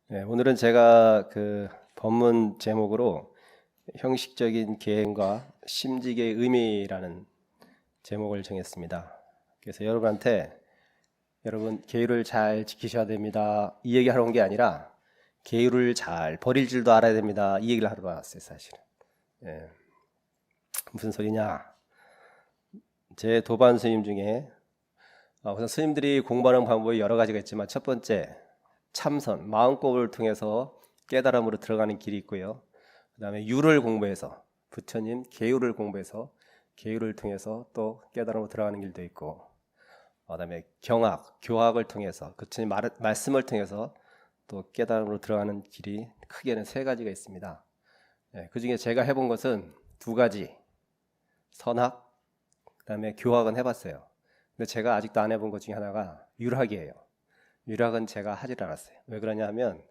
네, 오늘은 제가 그 본문 제목으로 형식적인 계행과 심직의 의미라는 제목을 정했습니다. 그래서 여러분 계율을 잘 지키셔야 됩니다. 이 얘기 하러 온 게 아니라 계율을 잘 버릴 줄도 알아야 됩니다. 이 얘기를 하러 왔어요, 사실은. 예, 무슨 소리냐? 제 도반 스님 중에 우선 스님들이 공부하는 방법이 여러 가지가 있지만 첫 번째 참선, 마음법을 통해서 깨달음으로 들어가는 길이 있고요. 그 다음에 유를 공부해서 부처님 계율을 공부해서 계율을 통해서 또 깨달음으로 들어가는 길도 있고, 그 다음에 경학, 교학을 통해서 부처님 말씀을 통해서 또 깨달음으로 들어가는 길이 크게는 세 가지가 있습니다. 그 중에 제가 해본 것은 두 가지, 선학, 그 다음에 교학은 해봤어요. 근데 제가 아직도 안 해본 것 중에 하나가 유학이에요. 유학은 제가 하질 않았어요. 왜 그러냐면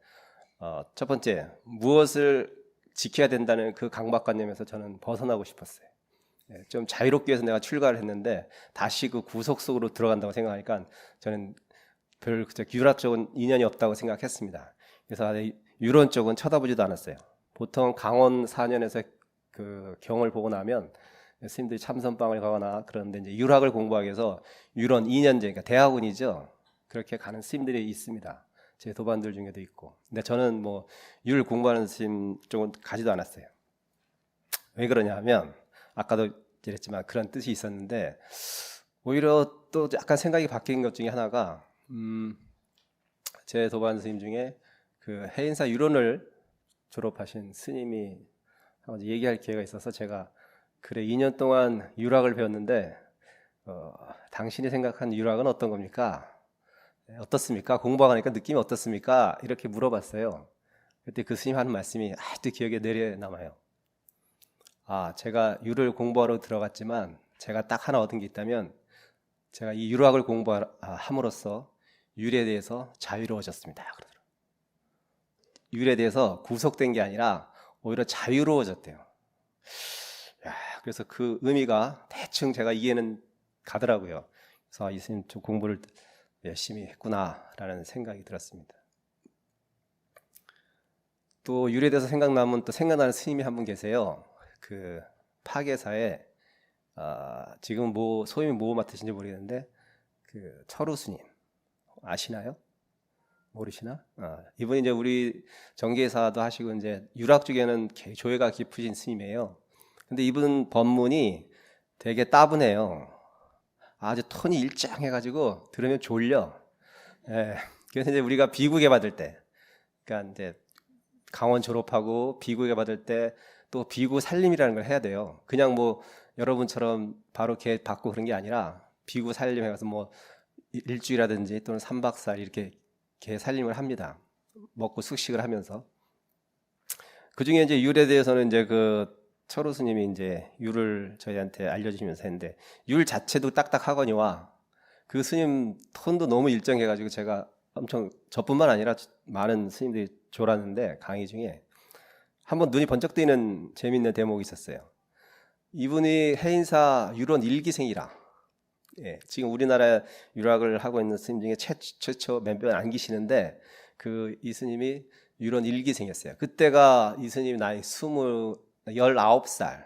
첫 번째, 무엇을 지켜야 된다는 그 강박관념에서 저는 벗어나고 싶었어요. 좀 자유롭게 해서 내가 출가를 했는데 다시 그 구속 속으로 들어간다고 생각하니까 저는 별 유학 쪽은 인연이 없다고 생각했습니다. 그래서 유론 쪽은 쳐다보지도 않았어요. 보통 강원 4년에서 그 경을 보고 나면 스님들이 참선방을 가거나 그런데 이제 유학을 공부하기 위해서 유론 2년제, 그러니까 대학원이죠. 그렇게 가는 스님들이 있습니다. 제 도반들 중에도 있고. 근데 저는 뭐 율 공부하는 스님 쪽은 가지도 않았어요. 왜 그러냐면 아까도 그랬지만 그런 뜻이 있었는데 오히려 또 약간 생각이 바뀐 것 중에 하나가 제 도반 스님 중에 그 해인사 유론을 졸업하신 스님이 한번 얘기할 기회가 있어서 제가 그래 2년 동안 유학을 배웠는데 당신이 생각한 유학은 어떤 겁니까? 어떻습니까? 공부하니까 느낌이 어떻습니까? 이렇게 물어봤어요. 그때 그 스님 하는 말씀이 아직도 기억에 내려 남아요. 제가 유를 공부하러 들어갔지만 제가 딱 하나 얻은 게 있다면 제가 이 유학을 공부함으로써 율에 대해서 자유로워졌습니다. 그러더라고요. 율에 대해서 구속된 게 아니라 오히려 자유로워졌대요. 그래서 그 의미가 대충 제가 이해는 가더라고요. 그래서 이 스님 좀 공부를 열심히 했구나라는 생각이 들었습니다. 또 율에 대해서 생각나면 또 생각나는 스님이 한 분 계세요. 그 파계사에 지금 소임이 뭐 맡으신지 모르겠는데 그 철우 스님 아시나요? 모르시나? 이분이 이제 우리 정계사도 하시고 이제 유학 쪽에는 조예가 깊으신 스님이에요. 근데 이분 법문이 되게 따분해요. 아주 톤이 일정해가지고 들으면 졸려. 예. 그래서 이제 우리가 비구계 받을 때, 그러니까 이제 강원 졸업하고 비구계 받을 때 또 비구 살림이라는 걸 해야 돼요. 그냥 뭐 여러분처럼 바로 개 받고 그런 게 아니라 비구 살림 해가서 뭐 일주일이라든지 또는 3박 4일 이렇게 개 살림을 합니다. 먹고 숙식을 하면서. 그 중에 이제 율에 대해서는 이제 그 철우 스님이 이제 율을 저희한테 알려주시면서 했는데 율 자체도 딱딱하거니와 그 스님 톤도 너무 일정해가지고 제가 엄청 저뿐만 아니라 많은 스님들이 졸았는데 강의 중에 한번 눈이 번쩍 뜨이는 재밌는 대목이 있었어요. 이분이 해인사 유론 1기생이라. 지금 우리나라 유학을 하고 있는 스님 중에 최초 몇몇 안 계시는데 그 이 스님이 유론 1기생이었어요. 그때가 이 스님 나이 19살.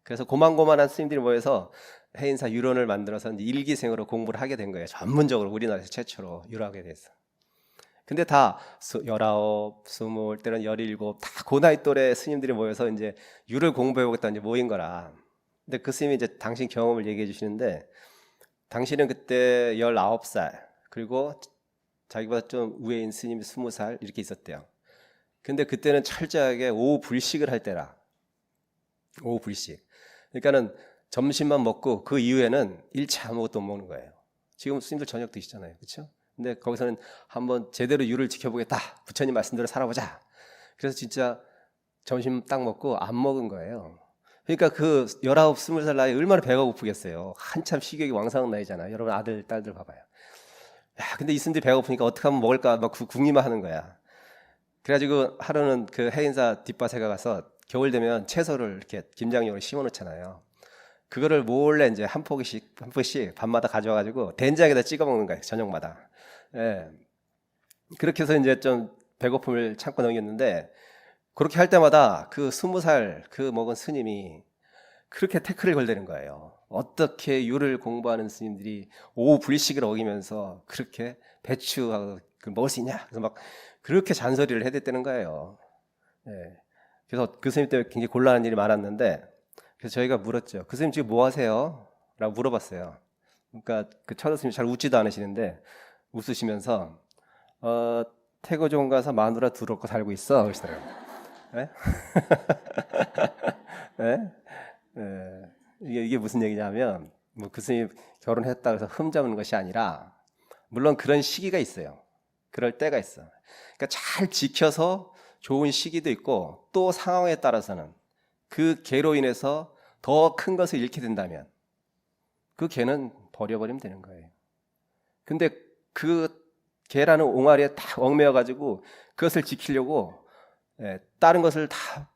그래서 고만고만한 스님들이 모여서 해인사 유론을 만들어서 이제 1기생으로 공부를 하게 된 거예요. 전문적으로 우리나라에서 최초로 유학에 대해서. 근데 다 19, 20, 때는 17, 다 그 나이 또래 스님들이 모여서 이제 유를 공부해보겠다 이제 모인 거라. 근데 그 스님이 이제 당신 경험을 얘기해 주시는데 당신은 그때 19살 그리고 자기보다 좀 위에인 스님이 20살 이렇게 있었대요. 근데 그때는 철저하게 오후 불식을 할 때라. 오후 불식. 그러니까는 점심만 먹고 그 이후에는 일체 아무것도 못 먹는 거예요. 지금 스님들 저녁 드시잖아요. 그렇죠? 근데 거기서는 한번 제대로 율을 지켜보겠다. 부처님 말씀대로 살아보자. 그래서 진짜 점심 딱 먹고 안 먹은 거예요. 그러니까 그 19, 20살 나이에 얼마나 배가 고프겠어요. 한참 식욕이 왕성한 나이잖아요. 여러분 아들, 딸들 봐봐요. 근데 이 스님들이 배가 고프니까 어떻게 하면 먹을까 막 궁리만 하는 거야. 그래가지고 하루는 그 해인사 뒷밭에 가서 겨울 되면 채소를 이렇게 김장용으로 심어 놓잖아요. 그거를 몰래 이제 한 포기씩 밤마다 가져와가지고 된장에다 찍어 먹는 거예요. 저녁마다. 예. 그렇게 해서 이제 좀 배고픔을 참고 넘겼는데 그렇게 할 때마다 그 20살 그 먹은 스님이 그렇게 태클을 걸대는 거예요. 어떻게 유를 공부하는 스님들이 오후 불식을 어기면서 그렇게 배추하고 먹을 수 있냐? 그래서 막 그렇게 잔소리를 해댔다는 거예요. 예. 그래서 그 스님 때문에 굉장히 곤란한 일이 많았는데 그래서 저희가 물었죠. 그 스님 지금 뭐 하세요? 라고 물어봤어요. 그러니까 그 차도 스님이 잘 웃지도 않으시는데 웃으시면서 태고종 가서 마누라 둘 얻고 살고 있어. 그러시더라고요. 예? 예? 예. 이게 무슨 얘기냐면 뭐 그 스님 결혼했다 그래서 흠 잡는 것이 아니라 물론 그런 시기가 있어요. 그럴 때가 있어. 그러니까 잘 지켜서 좋은 시기도 있고 또 상황에 따라서는 그 개로 인해서 더 큰 것을 잃게 된다면 그 개는 버려버리면 되는 거예요. 근데 그 개라는 옹알이에 딱 얽매여 가지고 그것을 지키려고 다른 것을 다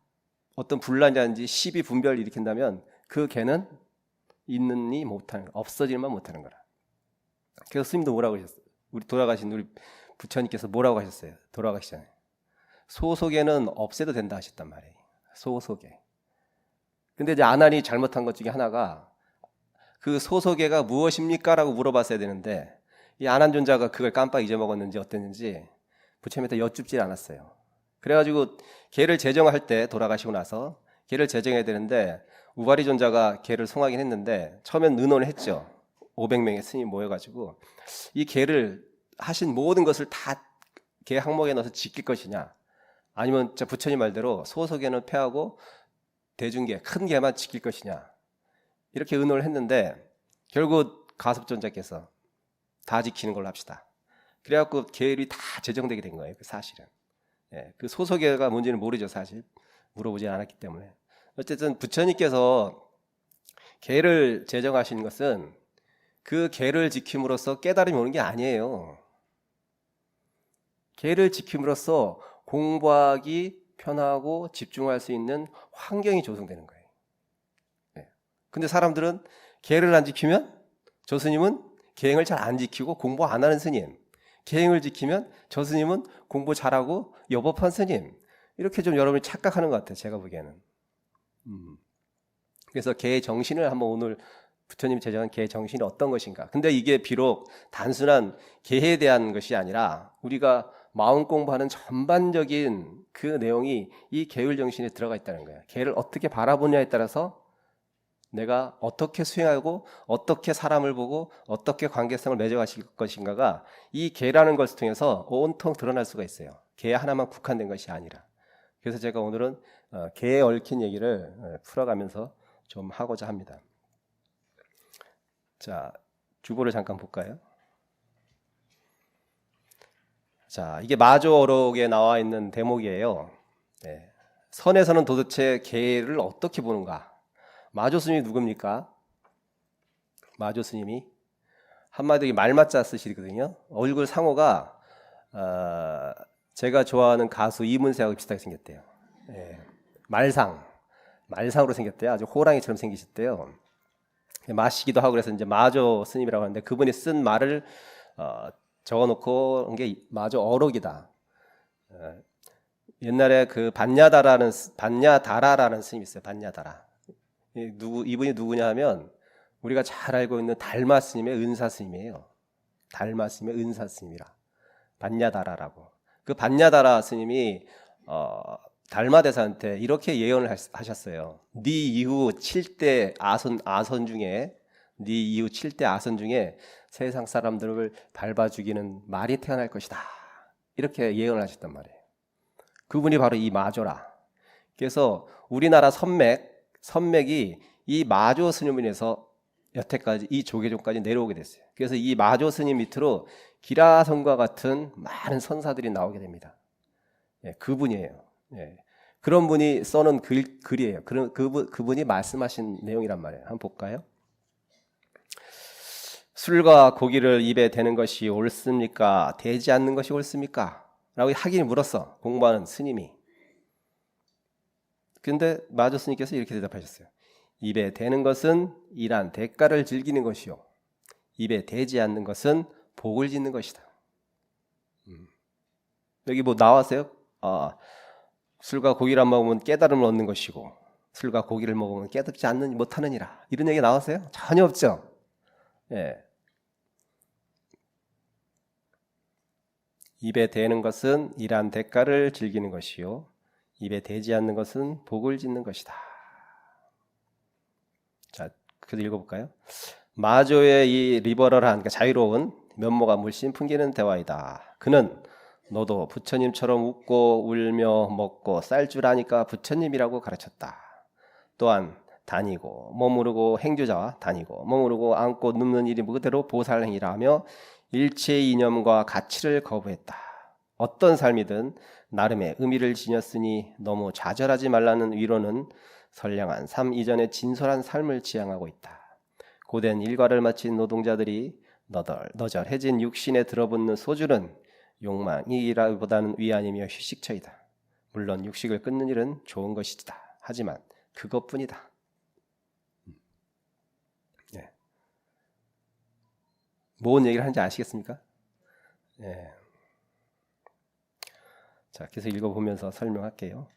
어떤 분란이라든지 시비 분별을 일으킨다면 그 개는 있느니 못하는 거, 없어질만 못하는 거라. 그래서 스님도 뭐라고 하셨어요? 우리 돌아가신 우리 부처님께서 뭐라고 하셨어요? 돌아가시잖아요. 소속에는 없애도 된다 하셨단 말이에요. 소속에. 근데 이제 아난이 잘못한 것 중에 하나가 그 소속애가 무엇입니까? 라고 물어봤어야 되는데 이 아난존자가 그걸 깜빡 잊어먹었는지 어땠는지 부처님한테 여쭙질 않았어요. 그래가지고 걔를 제정할 때 돌아가시고 나서 걔를 제정해야 되는데 우바리 존자가 걔를 송하긴 했는데 처음엔 의논을 했죠. 500명의 스님 모여가지고 이 걔를 하신 모든 것을 다 걔 항목에 넣어서 지킬 것이냐 아니면 부처님 말대로 소속에는 폐하고 대중계 큰 개만 지킬 것이냐 이렇게 의논을 했는데 결국 가섭존자께서 다 지키는 걸로 합시다. 그래갖고 계율이 다 제정되게 된 거예요. 그 사실은. 예, 그 소속계가 뭔지는 모르죠. 사실 물어보지 않았기 때문에. 어쨌든 부처님께서 계를 제정하시는 것은 그 계를 지킴으로써 깨달음이 오는 게 아니에요. 계를 지킴으로써 공부하기 편하고 집중할 수 있는 환경이 조성되는 거예요. 근데 사람들은 계를 안 지키면 저 스님은 계행을 잘 안 지키고 공부 안 하는 스님, 계행을 지키면 저 스님은 공부 잘하고 여법한 스님, 이렇게 좀 여러분이 착각하는 것 같아요. 제가 보기에는. 그래서 계의 정신을 한번 오늘 부처님이 제정한 계의 정신이 어떤 것인가. 근데 이게 비록 단순한 계에 대한 것이 아니라 우리가 마음 공부하는 전반적인 그 내용이 이 계율 정신에 들어가 있다는 거예요. 계를 어떻게 바라보냐에 따라서 내가 어떻게 수행하고 어떻게 사람을 보고 어떻게 관계성을 맺어가실 것인가가 이 계라는 것을 통해서 온통 드러날 수가 있어요. 계 하나만 국한된 것이 아니라. 그래서 제가 오늘은 계에 얽힌 얘기를 풀어가면서 좀 하고자 합니다. 자, 주보를 잠깐 볼까요? 자, 이게 마조어록에 나와 있는 대목이에요. 네. 선에서는 도대체 계를 어떻게 보는가? 마조 스님이 누굽니까? 마조 스님이 한마디로 말맞자 쓰시거든요. 얼굴 상호가 제가 좋아하는 가수 이문세하고 비슷하게 생겼대요. 예. 말상으로 생겼대요. 아주 호랑이처럼 생기셨대요. 마시기도 하고 그래서 이제 마조 스님이라고 하는데 그분이 쓴 말을 적어놓고 온 게 마조 어록이다. 옛날에 그 반야다라라는 스님이 있어요. 반야다라. 이분이 누구냐 하면 우리가 잘 알고 있는 달마 스님의 은사 스님이에요. 달마 스님의 은사 스님이라. 반야다라라고. 그 반야다라 스님이 달마 대사한테 이렇게 예언을 하셨어요. 네 이후 7대 아선 중에 세상 사람들을 밟아 죽이는 말이 태어날 것이다. 이렇게 예언을 하셨단 말이에요. 그분이 바로 이 마조라. 그래서 우리나라 선맥이 이 마조 스님으로 인해서 여태까지 이 조계종까지 내려오게 됐어요. 그래서 이 마조 스님 밑으로 기라성과 같은 많은 선사들이 나오게 됩니다. 예, 그분이에요. 예, 그런 분이 써놓은 글이에요. 그분이 말씀하신 내용이란 말이에요. 한번 볼까요? 술과 고기를 입에 대는 것이 옳습니까? 대지 않는 것이 옳습니까? 라고 하긴 물었어. 공부하는 스님이. 근데 마조 스님께서 이렇게 대답하셨어요. 입에 대는 것은 일한 대가를 즐기는 것이요. 입에 대지 않는 것은 복을 짓는 것이다. 여기 뭐 나왔어요? 술과 고기를 안 먹으면 깨달음을 얻는 것이고 술과 고기를 먹으면 깨닫지 못하느니라. 이런 얘기 나왔어요? 전혀 없죠. 예. 입에 대는 것은 일한 대가를 즐기는 것이요 입에 대지 않는 것은 복을 짓는 것이다. 자, 그도 읽어볼까요? 마조의 이 리버럴한, 그러니까 자유로운 면모가 물씬 풍기는 대화이다. 그는 너도 부처님처럼 웃고 울며 먹고 쌀 줄 아니까 부처님이라고 가르쳤다. 또한 다니고 머무르고 행주자와 다니고 머무르고 앉고 눕는 일이 그대로 보살행위라 하며 일체의 이념과 가치를 거부했다. 어떤 삶이든 나름의 의미를 지녔으니 너무 좌절하지 말라는 위로는 선량한 삶 이전의 진솔한 삶을 지향하고 있다. 고된 일과를 마친 노동자들이 너절해진 육신에 들어붙는 소주는 욕망이라기보다는 위안이며 휴식처이다. 물론 육식을 끊는 일은 좋은 것이다. 하지만 그것뿐이다. 네. 뭔 얘기를 하는지 아시겠습니까? 네. 자, 계속 읽어보면서 설명할게요.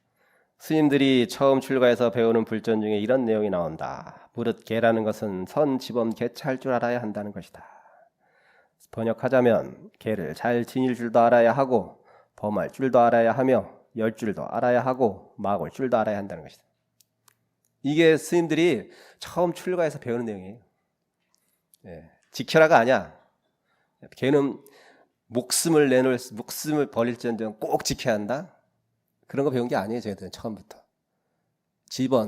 스님들이 처음 출가해서 배우는 불전 중에 이런 내용이 나온다. 무릇 개라는 것은 선, 지범, 개찰 줄 알아야 한다는 것이다. 번역하자면 개를 잘 지닐 줄도 알아야 하고 범할 줄도 알아야 하며 열 줄도 알아야 하고 막을 줄도 알아야 한다는 것이다. 이게 스님들이 처음 출가해서 배우는 내용이에요. 예, 지켜라가 아니야. 개는 목숨을 버릴지언정 꼭 지켜야 한다. 그런 거 배운 게 아니에요. 저희들은 처음부터.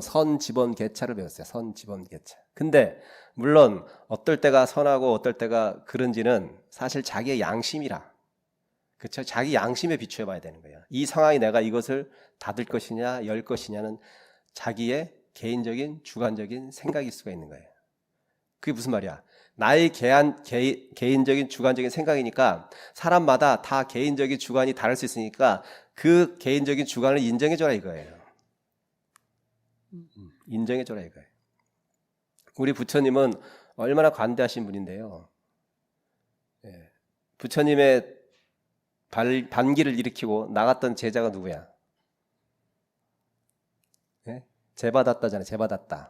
선, 지번, 개차를 배웠어요. 선, 지번, 개차. 근데 물론 어떨 때가 선하고 어떨 때가 그런지는 사실 자기의 양심이라. 그렇죠? 자기 양심에 비추어 봐야 되는 거예요. 이 상황이 내가 이것을 닫을 것이냐 열 것이냐는 자기의 개인적인 주관적인 생각일 수가 있는 거예요. 그게 무슨 말이야? 나의 개인적인 주관적인 생각이니까 사람마다 다 개인적인 주관이 다를 수 있으니까 그 개인적인 주관을 인정해줘라 이거예요. 인정해줘라 이거예요. 우리 부처님은 얼마나 관대하신 분인데요. 예. 부처님의 반기를 일으키고 나갔던 제자가 누구야? 예? 제바다tta잖아요. 제바다tta.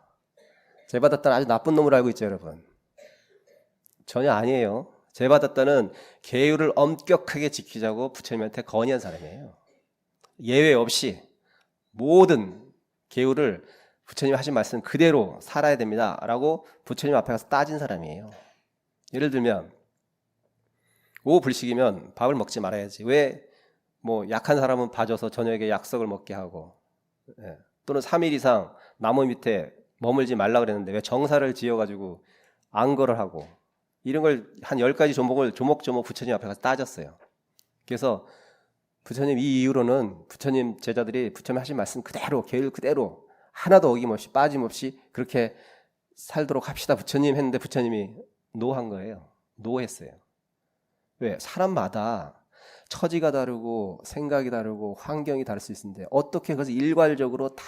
제바다tta는 아주 나쁜 놈으로 알고 있죠, 여러분. 전혀 아니에요. 제바다tta는 계율을 엄격하게 지키자고 부처님한테 건의한 사람이에요. 예외 없이 모든 계율을 부처님이 하신 말씀 그대로 살아야 됩니다 라고 부처님 앞에 가서 따진 사람이에요. 예를 들면 오후 불식이면 밥을 먹지 말아야지. 왜? 뭐 약한 사람은 봐줘서 저녁에 약석을 먹게 하고, 예. 또는 3일 이상 나무 밑에 머물지 말라 그랬는데 왜 정사를 지어가지고 안거를 하고, 이런 걸 한 10가지 종목을 조목조목 부처님 앞에 가서 따졌어요. 그래서 부처님 이 이후로는 부처님 제자들이 부처님 하신 말씀 그대로 계율 그대로 하나도 어김없이 빠짐없이 그렇게 살도록 합시다 부처님 했는데 부처님이 노한 거예요. 노했어요. 왜? 사람마다 처지가 다르고 생각이 다르고 환경이 다를 수 있는데 어떻게 그것을 일괄적으로 다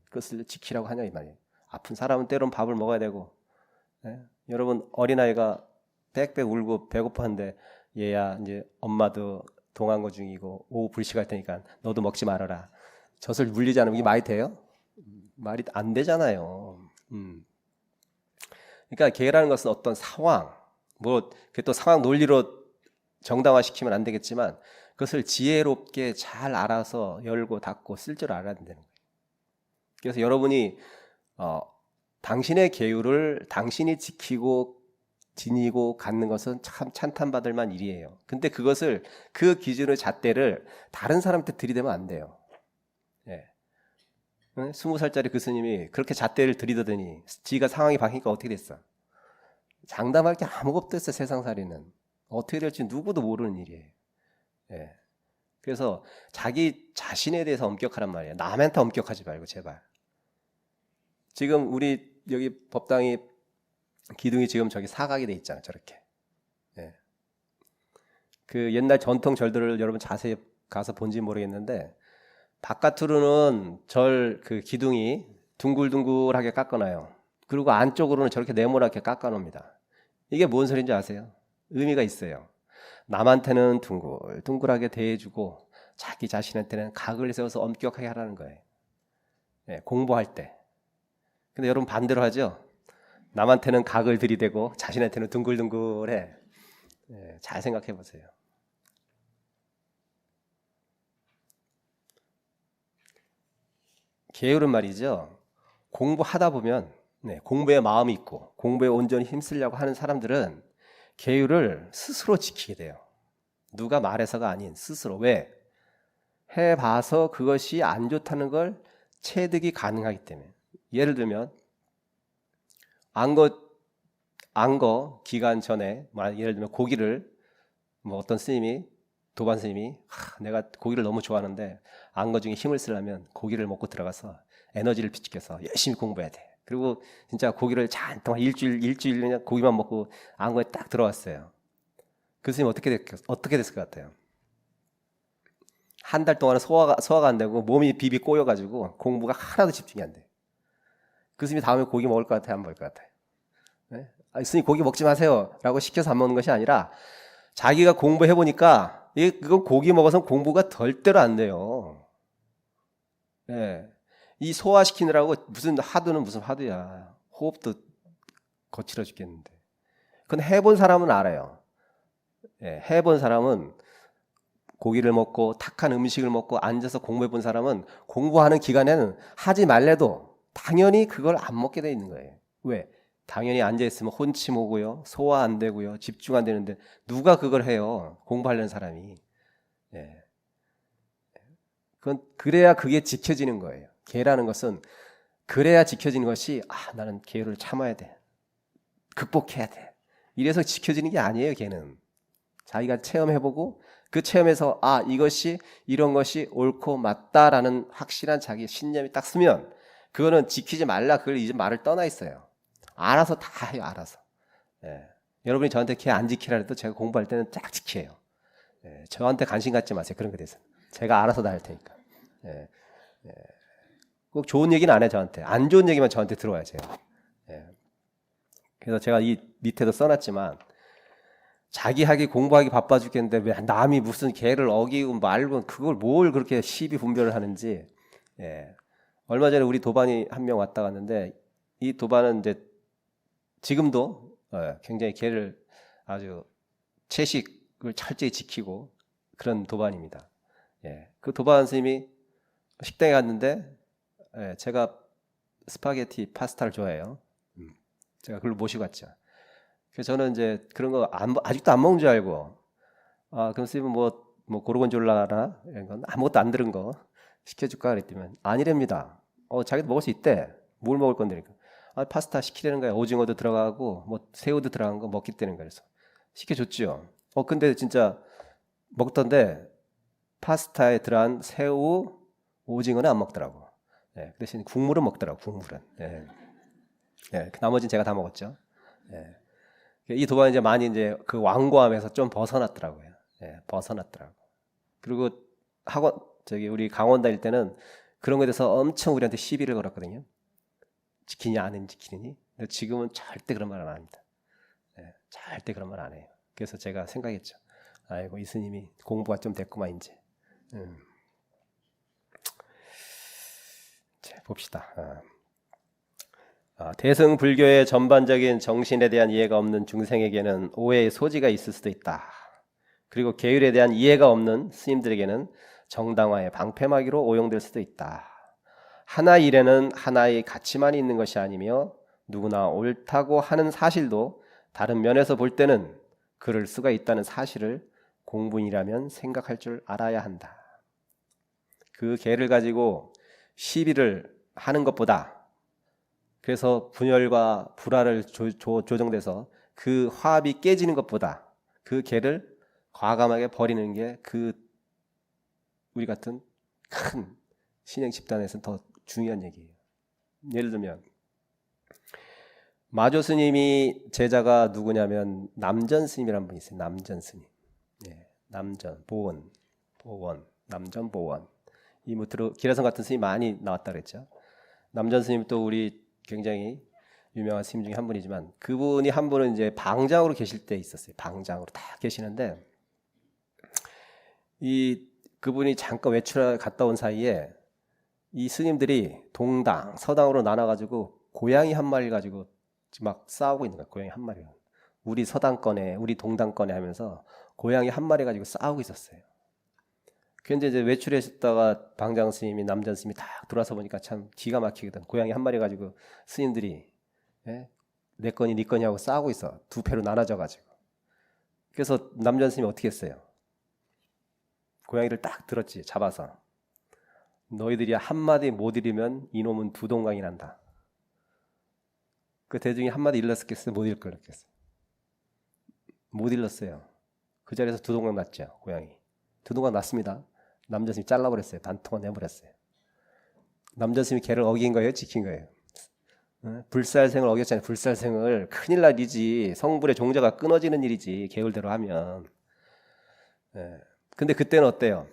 그것을 지키라고 하냐 이 말이에요. 아픈 사람은 때론 밥을 먹어야 되고, 예? 여러분 어린아이가 빽빽 울고 배고파하는데 얘야 이제 엄마도 동안거 중이고 오후 불식할 테니까 너도 먹지 말아라. 젖을 물리지 않으면 이게 말이 돼요? 말이 안 되잖아요. 그러니까 계라는 것은 어떤 상황, 뭐 그게 또 상황 논리로 정당화시키면 안 되겠지만 그것을 지혜롭게 잘 알아서 열고 닫고 쓸 줄 알아야 된다는 거예요. 그래서 여러분이 당신의 계율을 당신이 지키고 지니고 갖는 것은 참 찬탄받을 만 일이에요. 근데 그것을 그 기준의 잣대를 다른 사람한테 들이대면 안 돼요. 예. 20살짜리 그 스님이 그렇게 잣대를 들이대더니 지가 상황이 바뀌니까 어떻게 됐어? 장담할 게 아무것도 없어. 세상살이는 어떻게 될지 누구도 모르는 일이에요. 예. 그래서 자기 자신에 대해서 엄격하란 말이에요. 남한테 엄격하지 말고 제발. 지금 우리 여기 법당이 기둥이 지금 저기 사각이 돼 있잖아요. 저렇게. 예. 그 옛날 전통 절들을 여러분 자세히 가서 본지 모르겠는데 바깥으로는 절 그 기둥이 둥글둥글하게 깎아놔요. 그리고 안쪽으로는 저렇게 네모나게 깎아놓습니다. 이게 뭔 소리인지 아세요? 의미가 있어요. 남한테는 둥글둥글하게 대해주고 자기 자신한테는 각을 세워서 엄격하게 하라는 거예요. 예, 공부할 때. 근데 여러분 반대로 하죠. 남한테는 각을 들이대고 자신한테는 둥글둥글해. 예, 잘 생각해 보세요. 게으른 말이죠. 공부하다 보면 공부에 마음이 있고 공부에 온전히 힘쓰려고 하는 사람들은 계율을 스스로 지키게 돼요. 누가 말해서가 아닌 스스로. 왜? 해봐서 그것이 안 좋다는 걸 체득이 가능하기 때문에. 예를 들면 안거 기간 전에 예를 들면 고기를 어떤 스님이 도반 스님이 내가 고기를 너무 좋아하는데 안거 중에 힘을 쓰려면 고기를 먹고 들어가서 에너지를 비축해서 열심히 공부해야 돼. 그리고 진짜 고기를 잔뜩 일주일 그냥 고기만 먹고 안거에 딱 들어왔어요. 그 스님 어떻게 됐을 것 같아요? 한 달 동안은 소화가 안 되고 몸이 비비 꼬여가지고 공부가 하나도 집중이 안 돼. 그 스님이 다음에 고기 먹을 것 같아요? 안 먹을 것 같아요? 네? 스님 고기 먹지 마세요 라고 시켜서 안 먹는 것이 아니라 자기가 공부해보니까 그거 고기 먹어서 공부가 절대로 안 돼요. 네. 이 소화시키느라고 무슨 화두야. 호흡도 거칠어 죽겠는데. 그건 해본 사람은 알아요. 네. 해본 사람은 고기를 먹고 탁한 음식을 먹고 앉아서 공부해본 사람은 공부하는 기간에는 하지 말래도 당연히 그걸 안 먹게 돼 있는 거예요. 왜? 당연히 앉아있으면 혼침 오고요. 소화 안 되고요. 집중 안 되는데 누가 그걸 해요? 공부하려는 사람이. 예. 그래야 그게 지켜지는 거예요. 개라는 것은 그래야 지켜지는 것이 나는 개를 참아야 돼. 극복해야 돼. 이래서 지켜지는 게 아니에요. 개는. 자기가 체험해보고 그 체험에서 이런 것이 옳고 맞다라는 확실한 자기 신념이 딱 쓰면 그거는 지키지 말라 그걸 이제 말을 떠나 있어요. 알아서 다 해요. 알아서. 예. 여러분이 저한테 개 안 지키라 해도 제가 공부할 때는 쫙 지켜요. 예. 저한테 관심 갖지 마세요. 그런 것에 대해서. 제가 알아서 다 할 테니까. 예. 예. 꼭 좋은 얘기는 안 해요. 저한테. 안 좋은 얘기만 저한테 들어와요. 제가. 예. 그래서 제가 이 밑에도 써놨지만 자기 공부하기 바빠 죽겠는데 왜 남이 무슨 개를 어기고 말고 그걸 뭘 그렇게 시비 분별을 하는지. 예. 얼마 전에 우리 도반이 한 명 왔다 갔는데 이 도반은 이제 지금도 굉장히 개를 아주 채식을 철저히 지키고 그런 도반입니다. 예. 그 도반 스님이 식당에 갔는데 제가 스파게티 파스타를 좋아해요. 제가 그걸 모시고 갔죠. 그래서 저는 이제 그런 거 아직도 안 먹는 줄 알고 그럼 스님은 뭐 고르곤졸라나 이런 건 아무것도 안 들은 거 시켜줄까 그랬더니 아니랍니다. 자기도 먹을 수 있대. 뭘 먹을 건데 파스타 시키려는 거야. 오징어도 들어가고 뭐 새우도 들어간 거 먹겠다는 거야. 그래서 시켜줬죠. 근데 진짜 먹던데 파스타에 들어간 새우, 오징어는 안 먹더라고. 그 대신 국물은 먹더라고. 국물은. 나머지는 제가 다 먹었죠. 이 도반이 이제 많이 이제 그 완고함에서 좀 벗어났더라고요. 벗어났더라고. 그리고 우리 강원 다닐 때는 그런 거에 대해서 엄청 우리한테 시비를 걸었거든요. 지키냐 안 지키느니. 근데 지금은 절대 그런 말 안 합니다. 절대 그런 말 안 해요. 그래서 제가 생각했죠. 아이고 이 스님이 공부가 좀 됐구만 이제. 자, 봅시다. 대승불교의 전반적인 정신에 대한 이해가 없는 중생에게는 오해의 소지가 있을 수도 있다. 그리고 계율에 대한 이해가 없는 스님들에게는 정당화의 방패막이로 오용될 수도 있다. 하나 일에는 하나의 가치만이 있는 것이 아니며 누구나 옳다고 하는 사실도 다른 면에서 볼 때는 그럴 수가 있다는 사실을 공부인이라면 생각할 줄 알아야 한다. 그 개를 가지고 시비를 하는 것보다 그래서 분열과 불화를 조정돼서 그 화합이 깨지는 것보다 그 개를 과감하게 버리는 게 우리 같은 큰 신행 집단에서는 더 중요한 얘기예요. 예를 들면 마조 스님이 제자가 누구냐면 남전 스님이라는 분이 있어요. 남전 스님. 남전, 보원, 남전, 보원. 이 기라성 같은 스님이 많이 나왔다 그랬죠. 남전 스님 또 우리 굉장히 유명한 스님 중에 한 분이지만 그분이 한 분은 이제 방장으로 계실 때 있었어요. 방장으로 다 계시는데 이 그분이 잠깐 외출 갔다 온 사이에 이 스님들이 동당, 서당으로 나눠가지고 고양이 한 마리 가지고 막 싸우고 있는 거야. 고양이 한 마리가. 우리 서당 꺼내, 우리 동당 꺼내 하면서 고양이 한 마리 가지고 싸우고 있었어요. 그런데 이제 외출했다가 방장 스님이 남전 스님이 딱 들어와서 보니까 참 기가 막히거든. 고양이 한 마리 가지고 스님들이 내 거니 네 거니 하고 싸우고 있어. 두 패로 나눠져 가지고. 그래서 남전 스님이 어떻게 했어요? 고양이를 딱 들었지, 잡아서. 너희들이 한마디 못 잃으면 이놈은 두 동강이 난다. 그 대중이 한마디 일렀겠어요? 못 잃을 걸 그랬겠어요? 못 일렀어요. 그 자리에서 두 동강 났죠, 고양이. 두 동강 났습니다. 남전 스님이 잘라버렸어요. 단통을 내버렸어요. 남전 스님이 걔를 어긴 거예요? 지킨 거예요? 불살생을 어겼잖아요. 불살생을. 큰일 날 일이지. 성불의 종자가 끊어지는 일이지. 계율대로 하면. 근데 그때는 어때요?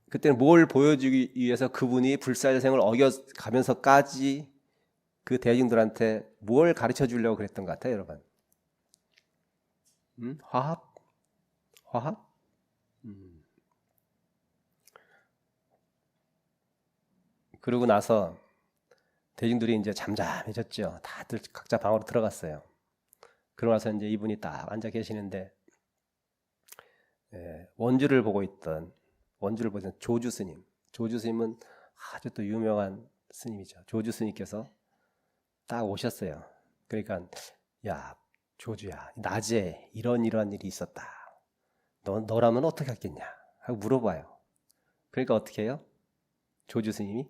그때는 뭘 보여주기 위해서 그분이 불살생을 어겨가면서까지 그 대중들한테 뭘 가르쳐 주려고 그랬던 것 같아요, 여러분. 화합? 화합? 그러고 나서 대중들이 이제 잠잠해졌죠. 다들 각자 방으로 들어갔어요. 그러고 나서 이제 이분이 딱 앉아 계시는데 원주를 보고 있던 조주 스님. 조주 스님은 아주 또 유명한 스님이죠. 조주 스님께서 딱 오셨어요. 그러니까 야 조주야, 낮에 이런 일이 있었다. 너라면 어떻게 했겠냐 하고 물어봐요. 그러니까 어떻게 해요? 조주 스님이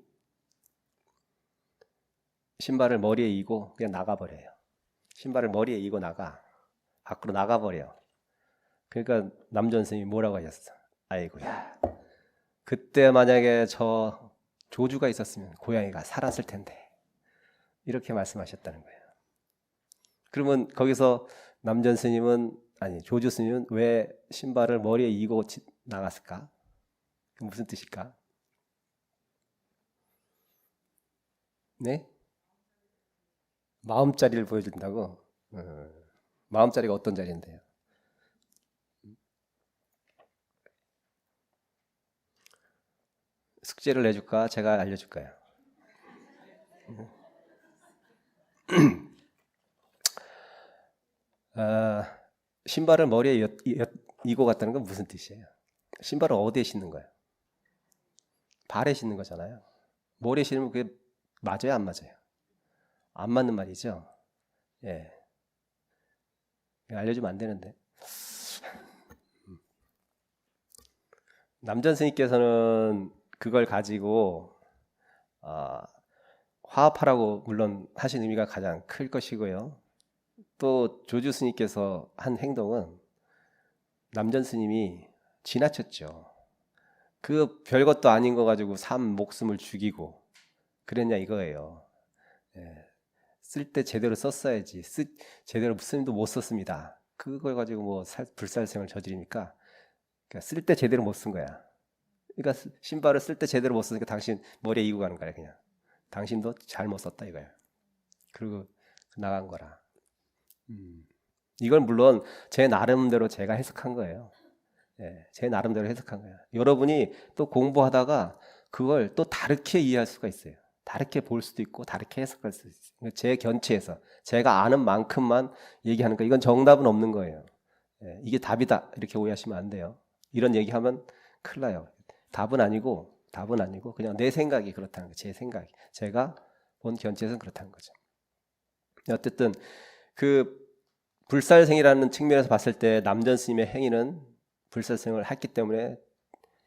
신발을 머리에 이고 그냥 나가버려요. 신발을 머리에 이고 밖으로 나가버려. 그러니까 남전 스님이 뭐라고 하셨어? 아이고야, 그때 만약에 저 조주가 있었으면 고양이가 살았을 텐데, 이렇게 말씀하셨다는 거예요. 그러면 거기서 남전 스님은, 아니 조주 스님은 왜 신발을 머리에 이고 나갔을까? 그 무슨 뜻일까? 네? 마음자리를 보여준다고? 마음자리가 어떤 자리인데요? 숙제를 내줄까? 제가 알려줄까요? 신발을 머리에 이고 갔다는 건 무슨 뜻이에요? 신발을 어디에 신는 거예요? 발에 신는 거잖아요. 머리에 신으면 그게 맞아요, 안 맞아요? 안 맞는 말이죠. 예. 알려주면 안 되는데. 남전 스님께서는 그걸 가지고 화합하라고 물론 하신 의미가 가장 클 것이고요. 또 조주 스님께서 한 행동은 남전 스님이 지나쳤죠. 그 별것도 아닌 거 가지고 목숨을 죽이고 그랬냐 이거예요. 쓸 때 제대로 썼어야지. 제대로 스님도 못 썼습니다. 그걸 가지고 뭐 불살생을 저지르니까, 그러니까 쓸 때 제대로 못 쓴 거야. 그러니까 신발을 쓸 때 제대로 못 쓰니까 당신 머리에 이고 가는 거야. 그냥 당신도 잘못 썼다 이거야. 그리고 나간 거라. 이건 물론 제 나름대로 제가 해석한 거예요. 제 나름대로 해석한 거예요. 여러분이 또 공부하다가 그걸 또 다르게 이해할 수가 있어요. 다르게 볼 수도 있고 다르게 해석할 수도 있어요. 제 견치에서 제가 아는 만큼만 얘기하는 거, 이건 정답은 없는 거예요. 이게 답이다 이렇게 오해하시면 안 돼요. 이런 얘기하면 큰일 나요. 답은 아니고 그냥 내 생각이 그렇다는 거예요. 제 생각이, 제가 본 견치에서는 그렇다는 거죠. 어쨌든 그 불살생이라는 측면에서 봤을 때 남전 스님의 행위는 불살생을 했기 때문에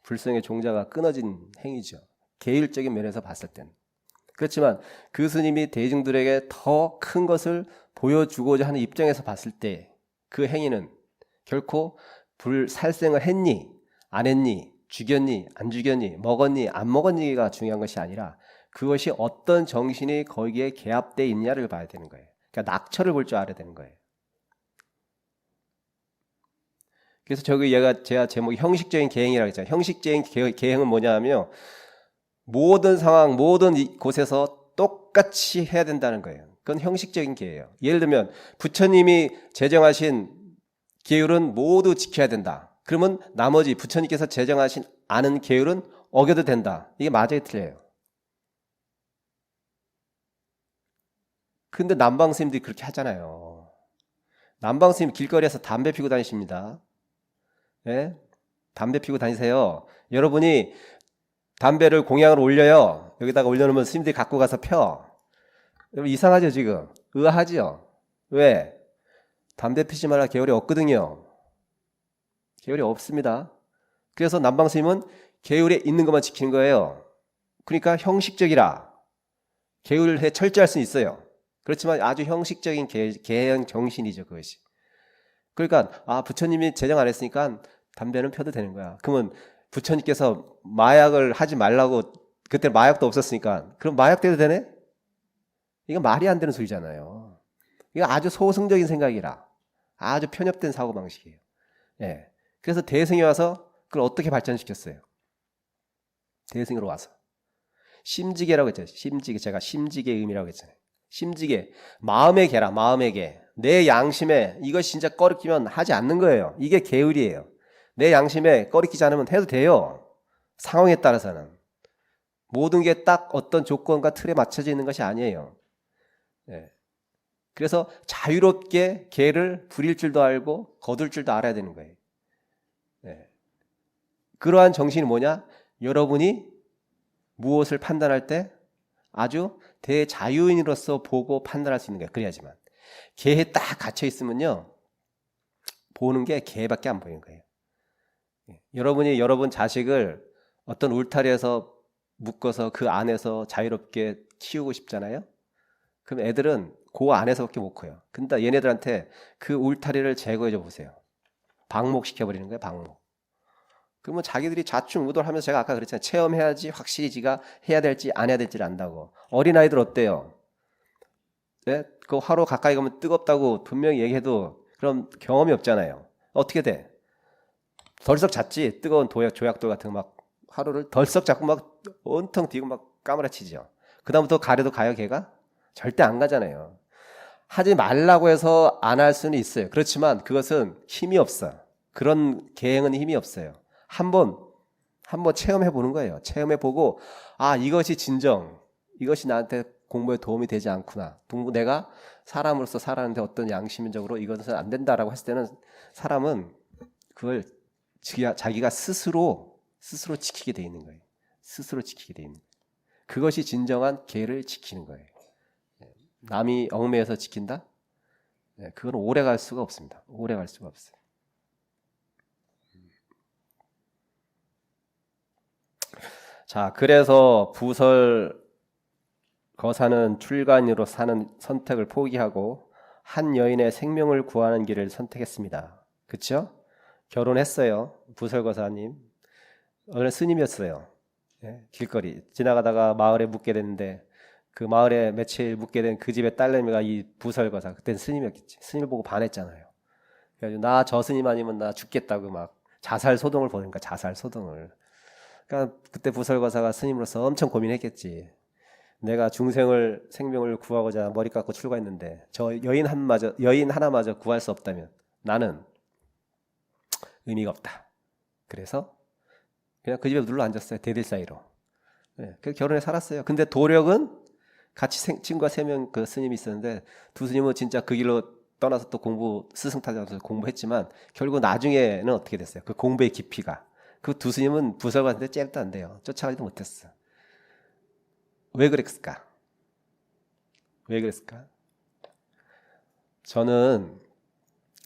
불살생의 종자가 끊어진 행위죠. 계율적인 면에서 봤을 때는. 그렇지만 그 스님이 대중들에게 더 큰 것을 보여주고자 하는 입장에서 봤을 때 그 행위는 결코 불살생을 했니 안 했니, 죽였니 안 죽였니, 먹었니 안 먹었니가 중요한 것이 아니라 그것이 어떤 정신이 거기에 개합되어 있냐를 봐야 되는 거예요. 그러니까 낙처를 볼 줄 알아야 되는 거예요. 그래서 제가 제목이 형식적인 계행이라고 했잖아요. 형식적인 계행은 뭐냐 하면 모든 상황, 모든 곳에서 똑같이 해야 된다는 거예요. 그건 형식적인 계예요. 예를 들면 부처님이 제정하신 계율은 모두 지켜야 된다. 그러면 나머지 부처님께서 제정하신 아는 계율은 어겨도 된다. 이게 맞아요, 틀려요? 근데 남방 스님들이 그렇게 하잖아요. 남방 스님 길거리에서 담배 피고 다니십니다. 예? 담배 피고 다니세요. 여러분이 담배를 공양으로 올려요. 여기다가 올려놓으면 스님들이 갖고 가서 펴. 여러분 이상하죠 지금? 의아하죠? 왜? 담배 피지 말라 계율이 없거든요. 계율이 없습니다. 그래서 남방 스님은 계율에 있는 것만 지키는 거예요. 그러니까 형식적이라 계율에 철저할 수는 있어요. 그렇지만 아주 형식적인 개연 정신이죠 그것이. 그러니까 부처님이 제정 안 했으니까 담배는 펴도 되는 거야. 그러면 부처님께서 마약을 하지 말라고, 그때 마약도 없었으니까 그럼 마약 돼도 되네? 이거 말이 안 되는 소리잖아요. 이거 아주 소승적인 생각이라 아주 편협된 사고방식이에요. 예. 그래서 대승이 와서 그걸 어떻게 발전시켰어요? 대승으로 와서 심지계라고 했잖아요. 심지계, 제가 심지계의 의미라고 했잖아요. 심지계, 마음의 계라. 마음의 계. 내 양심에 이것이 진짜 꺼리키면 하지 않는 거예요. 이게 계율이에요. 내 양심에 꺼리키지 않으면 해도 돼요. 상황에 따라서는. 모든 게 딱 어떤 조건과 틀에 맞춰져 있는 것이 아니에요. 예. 그래서 자유롭게 계를 부릴 줄도 알고 거둘 줄도 알아야 되는 거예요. 예. 그러한 정신이 뭐냐? 여러분이 무엇을 판단할 때 아주 대자유인으로서 보고 판단할 수 있는 거예요. 그래야지만. 개에 딱 갇혀 있으면요, 보는 게 개밖에 안 보이는 거예요. 여러분이 여러분 자식을 어떤 울타리에서 묶어서 그 안에서 자유롭게 키우고 싶잖아요. 그럼 애들은 그 안에서밖에 못 커요. 근데 얘네들한테 그 울타리를 제거해줘 보세요. 방목시켜버리는 거예요. 방목. 그러면 자기들이 좌충우돌하면서, 제가 아까 그랬잖아요. 체험해야지 확실히 지가 해야 될지 안 해야 될지를 안다고. 어린아이들 어때요? 네? 그 화로 가까이 가면 뜨겁다고 분명히 얘기해도 그럼 경험이 없잖아요. 어떻게 돼? 덜썩 잤지. 뜨거운 조약돌 같은 거 막 화로를 덜썩 잡고 막 온통 뒤고 막 까무라치죠. 그 다음부터 가래도 가요 걔가? 절대 안 가잖아요. 하지 말라고 해서 안 할 수는 있어요. 그렇지만 그것은 힘이 없어. 그런 계행은 힘이 없어요. 한번 체험해 보는 거예요. 체험해 보고, 이것이 진정, 이것이 나한테 공부에 도움이 되지 않구나. 내가 사람으로서 살아가는데 어떤 양심적으로 이것은 안 된다라고 했을 때는 사람은 그걸 자기가 스스로 지키게 돼 있는 거예요. 스스로 지키게 돼 있는 거예요. 그것이 진정한 계를 지키는 거예요. 남이 얽매여서 지킨다? 그건 오래 갈 수가 없습니다. 오래 갈 수가 없어요. 자, 그래서 부설 거사는 출간으로 사는 선택을 포기하고 한 여인의 생명을 구하는 길을 선택했습니다. 그렇죠? 결혼했어요. 부설 거사님. 어느 스님이었어요. 길거리 지나가다가 마을에 묵게 됐는데, 그 마을에 며칠 묵게 된 그 집의 딸내미가 이 부설 거사, 그때는 스님이었겠지. 스님을 보고 반했잖아요. 그래가지고 나 저 스님 아니면 나 죽겠다고 막 자살 소동을 벌이니까, 자살 소동을. 그러니까 그때 부설 거사가 스님으로서 엄청 고민했겠지. 내가 중생을 생명을 구하고자 머리 깎고 출가했는데 저 여인 하나마저 구할 수 없다면 나는 의미가 없다. 그래서 그냥 그 집에 눌러 앉았어요. 대들 사이로. 그래서 결혼해 살았어요. 근데 도력은 같이 친구가 3명 그 스님이 있었는데, 두 스님은 진짜 그 길로 떠나서 또 스승 타자서 공부했지만 결국 나중에는 어떻게 됐어요? 그 공부의 깊이가, 그 두 스님은 부설가한테 잽도 안 돼요. 쫓아가지도 못했어. 왜 그랬을까? 왜 그랬을까? 저는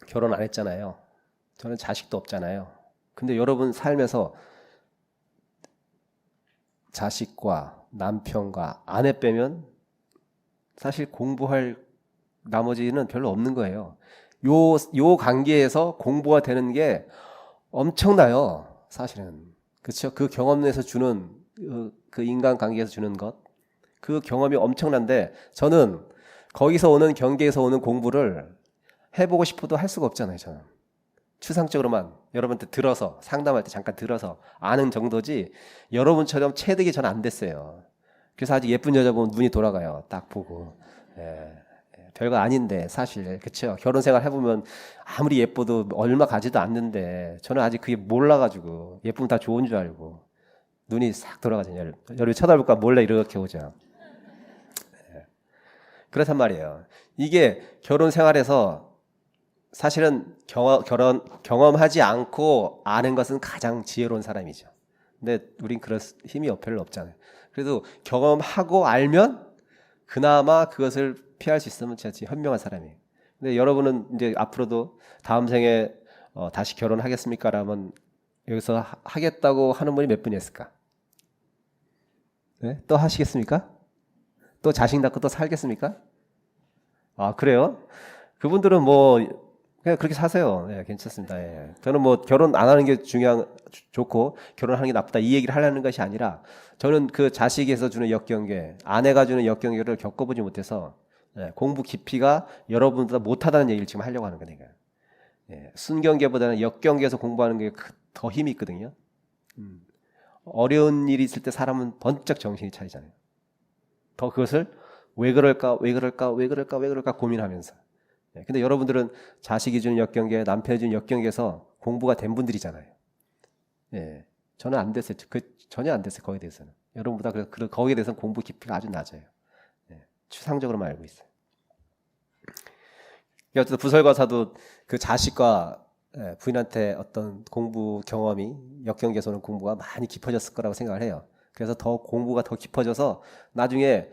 결혼 안 했잖아요. 저는 자식도 없잖아요. 근데 여러분 살면서 자식과 남편과 아내 빼면 사실 공부할 나머지는 별로 없는 거예요. 요 관계에서 공부가 되는 게 엄청나요. 사실은. 그렇죠? 그 경험 내에서 주는 그 인간 관계에서 주는 것, 그 경험이 엄청난데, 저는 거기서 오는 경계에서 오는 공부를 해보고 싶어도 할 수가 없잖아요. 저는 추상적으로만 여러분한테 들어서, 상담할 때 잠깐 들어서 아는 정도지, 여러분처럼 체득이 저는 안 됐어요. 그래서 아직 예쁜 여자 보면 눈이 돌아가요. 딱 보고. 별거 아닌데 사실 그쵸? 결혼 생활 해보면 아무리 예뻐도 얼마 가지도 않는데 저는 아직 그게 몰라가지고 예쁘면 다 좋은 줄 알고 눈이 싹 돌아가잖아요. 여러분 쳐다볼까 몰래 이렇게 오죠. 그렇단 말이에요. 이게 결혼 생활에서 사실은 경험하지 않고 아는 것은 가장 지혜로운 사람이죠. 근데 우린 그럴 힘이 별로 없잖아요. 그래도 경험하고 알면 그나마 그것을 피할 수 있으면 진짜 현명한 사람이에요. 근데 여러분은 이제 앞으로도 다음 생에 다시 결혼하겠습니까? 라면 여기서 하겠다고 하는 분이 몇 분이 있을까? 네? 또 하시겠습니까? 또 자식 낳고 또 살겠습니까? 아, 그래요? 그분들은 뭐 그냥 그렇게 사세요. 네, 괜찮습니다. 예. 저는 뭐 결혼 안 하는 게 좋고 결혼하는 게 나쁘다 이 얘기를 하려는 것이 아니라 저는 그 자식에서 주는 역경계, 아내가 주는 역경계를 겪어보지 못해서 공부 깊이가 여러분보다 못하다는 얘기를 지금 하려고 하는 거니까요. 예, 순경계보다는 역경계에서 공부하는 게 더 힘이 있거든요. 어려운 일이 있을 때 사람은 번쩍 정신이 차리잖아요. 더 그것을 왜 그럴까, 왜 그럴까, 왜 그럴까, 왜 그럴까 고민하면서. 근데 여러분들은 자식이 주는 역경계, 남편이 주는 역경계에서 공부가 된 분들이잖아요. 예, 저는 안 됐어요. 전혀 안 됐어요. 거기에 대해서는. 여러분보다 거기에 대해서는 공부 깊이가 아주 낮아요. 예, 추상적으로만 알고 있어요. 어쨌든 부설과사도 그 자식과 부인한테 어떤 공부 경험이 역경계에서는 공부가 많이 깊어졌을 거라고 생각을 해요. 그래서 더 공부가 더 깊어져서 나중에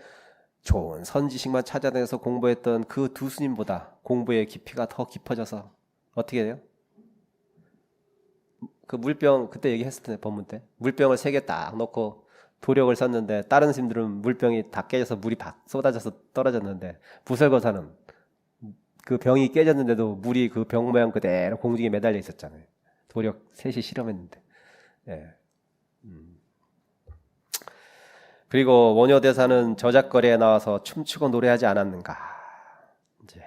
좋은 선지식만 찾아내서 공부했던 그 두 스님보다 공부의 깊이가 더 깊어져서 어떻게 돼요? 그 물병 그때 얘기했을 텐데 법문 때 물병을 3개 딱 넣고 도력을 썼는데 다른 스님들은 물병이 다 깨져서 물이 막 쏟아져서 떨어졌는데 부설거사는 그 병이 깨졌는데도 물이 그 병 모양 그대로 공중에 매달려 있었잖아요. 도력 셋이 실험했는데. 예. 그리고 원효대사는 저작거리에 나와서 춤추고 노래하지 않았는가. 이제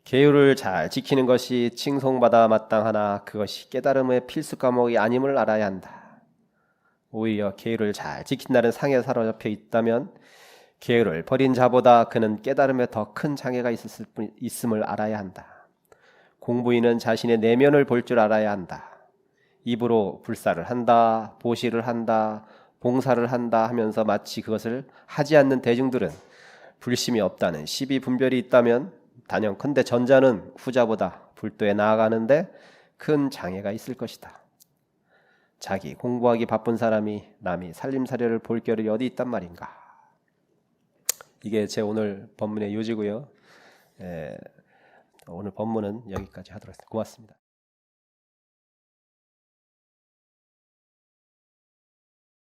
계율을 잘 지키는 것이 칭송받아 마땅하나 그것이 깨달음의 필수 과목이 아님을 알아야 한다. 오히려 계율을 잘 지킨다는 상에 사로잡혀 있다면 계율을 버린 자보다 그는 깨달음에 더 큰 장애가 있음을 알아야 한다. 공부인은 자신의 내면을 볼 줄 알아야 한다. 입으로 불사를 한다, 보시를 한다, 봉사를 한다 하면서 마치 그것을 하지 않는 대중들은 불심이 없다는 시비 분별이 있다면 단연컨대 전자는 후자보다 불도에 나아가는데 큰 장애가 있을 것이다. 자기 공부하기 바쁜 사람이 남이 살림살이를 볼 겨를이 어디 있단 말인가. 이게 제 오늘 법문의 요지고요. 오늘 법문은 여기까지 하도록 하겠습니다. 고맙습니다.